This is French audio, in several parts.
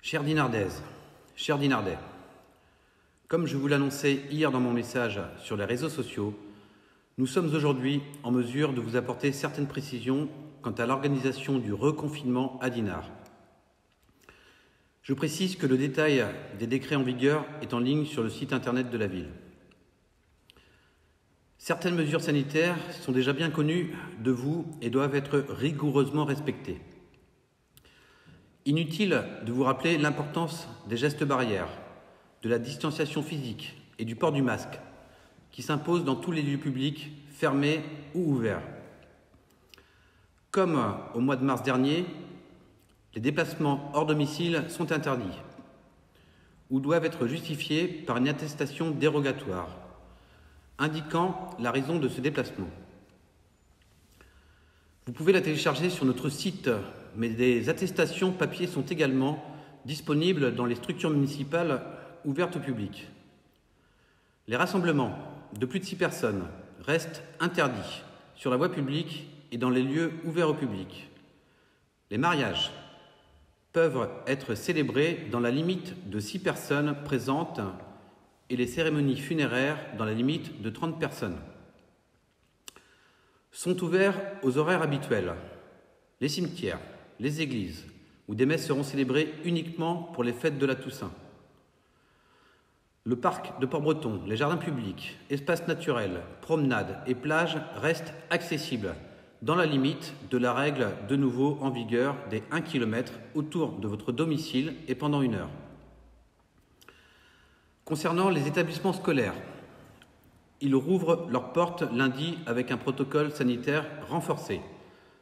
Chère Dinardaise, cher Dinardais, comme je vous l'annonçais hier dans mon message sur les réseaux sociaux, nous sommes aujourd'hui en mesure de vous apporter certaines précisions quant à l'organisation du reconfinement à Dinard. Je précise que le détail des décrets en vigueur est en ligne sur le site internet de la ville. Certaines mesures sanitaires sont déjà bien connues de vous et doivent être rigoureusement respectées. Inutile de vous rappeler l'importance des gestes barrières, de la distanciation physique et du port du masque, qui s'impose dans tous les lieux publics, fermés ou ouverts. Comme au mois de mars dernier, les déplacements hors domicile sont interdits ou doivent être justifiés par une attestation dérogatoire, indiquant la raison de ce déplacement. Vous pouvez la télécharger sur notre site, mais des attestations papier sont également disponibles dans les structures municipales ouvertes au public. Les rassemblements de plus de 6 personnes restent interdits sur la voie publique et dans les lieux ouverts au public. Les mariages peuvent être célébrés dans la limite de 6 personnes présentes et les cérémonies funéraires dans la limite de 30 personnes. Sont ouverts aux horaires habituels les cimetières, les églises, où des messes seront célébrées uniquement pour les fêtes de la Toussaint. Le parc de Port-Breton, les jardins publics, espaces naturels, promenades et plages restent accessibles dans la limite de la règle de nouveau en vigueur des 1 km autour de votre domicile et pendant 1 heure. Concernant les établissements scolaires, ils rouvrent leurs portes lundi avec un protocole sanitaire renforcé.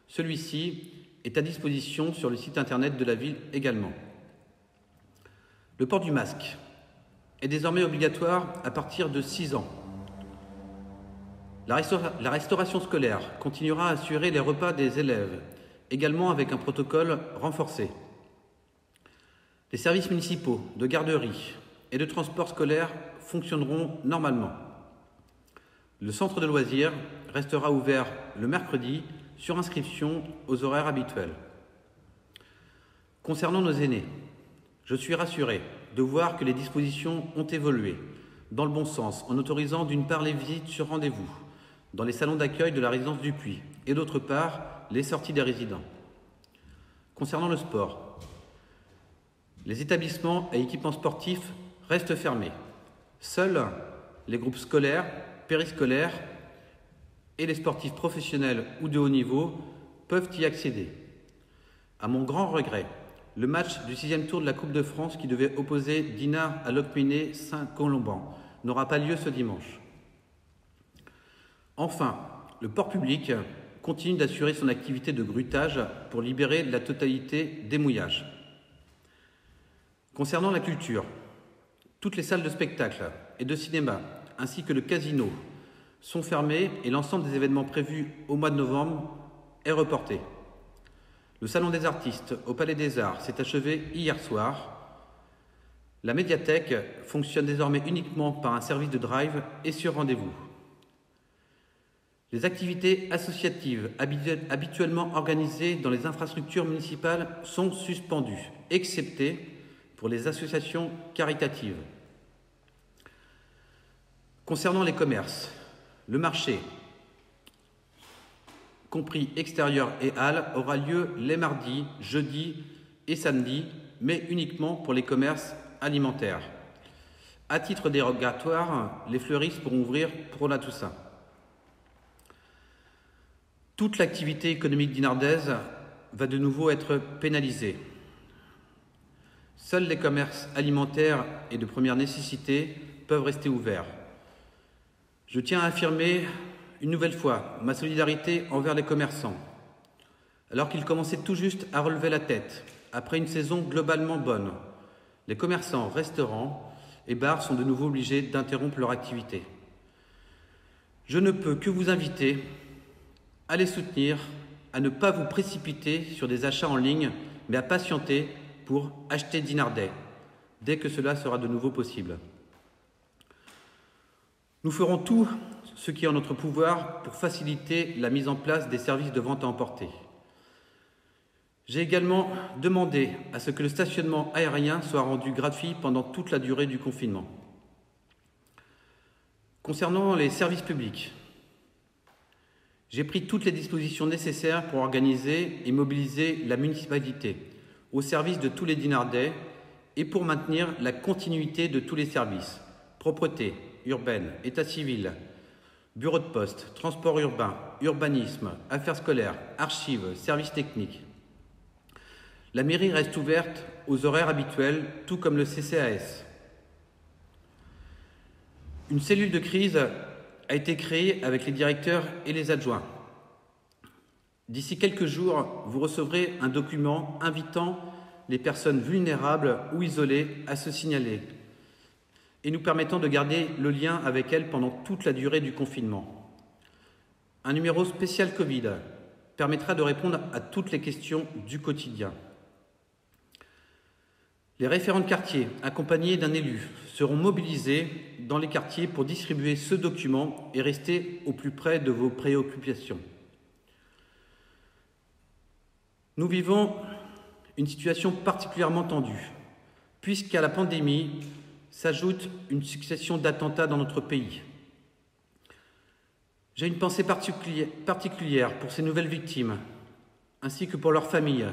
Celui-ci est à disposition sur le site internet de la ville également. Le port du masque est désormais obligatoire à partir de 6 ans. La restauration scolaire continuera à assurer les repas des élèves, également avec un protocole renforcé. Les services municipaux de garderie et de transport scolaire fonctionneront normalement. Le centre de loisirs restera ouvert le mercredi sur inscription aux horaires habituels. Concernant nos aînés, je suis rassuré de voir que les dispositions ont évolué dans le bon sens en autorisant d'une part les visites sur rendez-vous dans les salons d'accueil de la résidence du Puy et d'autre part les sorties des résidents. Concernant le sport, les établissements et équipements sportifs restent fermés. Seuls les groupes scolaires, périscolaires et les sportifs professionnels ou de haut niveau peuvent y accéder. À mon grand regret, le match du 6e tour de la Coupe de France qui devait opposer Dinard à Locminé-Saint-Colomban n'aura pas lieu ce dimanche. Enfin, le port public continue d'assurer son activité de grutage pour libérer la totalité des mouillages. Concernant la culture, toutes les salles de spectacle et de cinéma, ainsi que le casino, sont fermées et l'ensemble des événements prévus au mois de novembre est reporté. Le Salon des artistes au Palais des Arts s'est achevé hier soir. La médiathèque fonctionne désormais uniquement par un service de drive et sur rendez-vous. Les activités associatives habituellement organisées dans les infrastructures municipales sont suspendues, excepté pour les associations caritatives. Concernant les commerces, le marché, compris extérieur et halles, aura lieu les mardis, jeudis et samedis, mais uniquement pour les commerces alimentaires. À titre dérogatoire, les fleuristes pourront ouvrir pour la Toussaint. Toute l'activité économique dinardaise va de nouveau être pénalisée. Seuls les commerces alimentaires et de première nécessité peuvent rester ouverts. Je tiens à affirmer une nouvelle fois ma solidarité envers les commerçants. Alors qu'ils commençaient tout juste à relever la tête, après une saison globalement bonne, les commerçants, restaurants et bars sont de nouveau obligés d'interrompre leur activité. Je ne peux que vous inviter à les soutenir, à ne pas vous précipiter sur des achats en ligne, mais à patienter pour acheter dinardais, dès que cela sera de nouveau possible. Nous ferons tout ce qui est en notre pouvoir pour faciliter la mise en place des services de vente à emporter. J'ai également demandé à ce que le stationnement aérien soit rendu gratuit pendant toute la durée du confinement. Concernant les services publics, j'ai pris toutes les dispositions nécessaires pour organiser et mobiliser la municipalité au service de tous les Dinardais et pour maintenir la continuité de tous les services: propreté urbaine, état civil, bureau de poste, transport urbain, urbanisme, affaires scolaires, archives, services techniques. La mairie reste ouverte aux horaires habituels, tout comme le CCAS. Une cellule de crise a été créée avec les directeurs et les adjoints. D'ici quelques jours, vous recevrez un document invitant les personnes vulnérables ou isolées à se signaler et nous permettant de garder le lien avec elles pendant toute la durée du confinement. Un numéro spécial Covid permettra de répondre à toutes les questions du quotidien. Les référents de quartier, accompagnés d'un élu, seront mobilisés dans les quartiers pour distribuer ce document et rester au plus près de vos préoccupations. Nous vivons une situation particulièrement tendue, puisqu'à la pandémie s'ajoute une succession d'attentats dans notre pays. J'ai une pensée particulière pour ces nouvelles victimes, ainsi que pour leurs familles.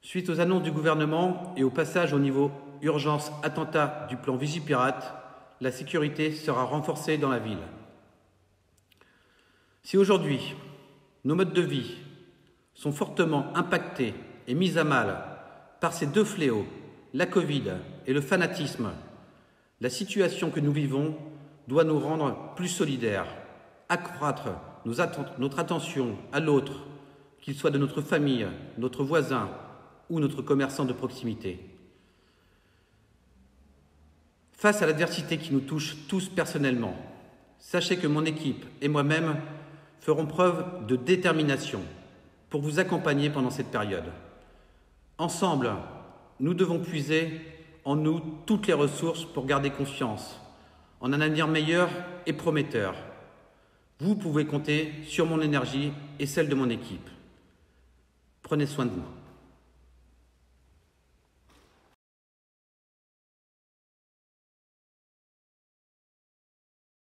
Suite aux annonces du gouvernement et au passage au niveau urgence attentat du plan Vigipirate, la sécurité sera renforcée dans la ville. Si aujourd'hui, nos modes de vie sont fortement impactés et mis à mal par ces deux fléaux, la Covid et le fanatisme, la situation que nous vivons doit nous rendre plus solidaires, accroître notre attention à l'autre, qu'il soit de notre famille, notre voisin ou notre commerçant de proximité. Face à l'adversité qui nous touche tous personnellement, sachez que mon équipe et moi-même ferons preuve de détermination pour vous accompagner pendant cette période. Ensemble, nous devons puiser en nous toutes les ressources pour garder confiance en un avenir meilleur et prometteur. Vous pouvez compter sur mon énergie et celle de mon équipe. Prenez soin de vous.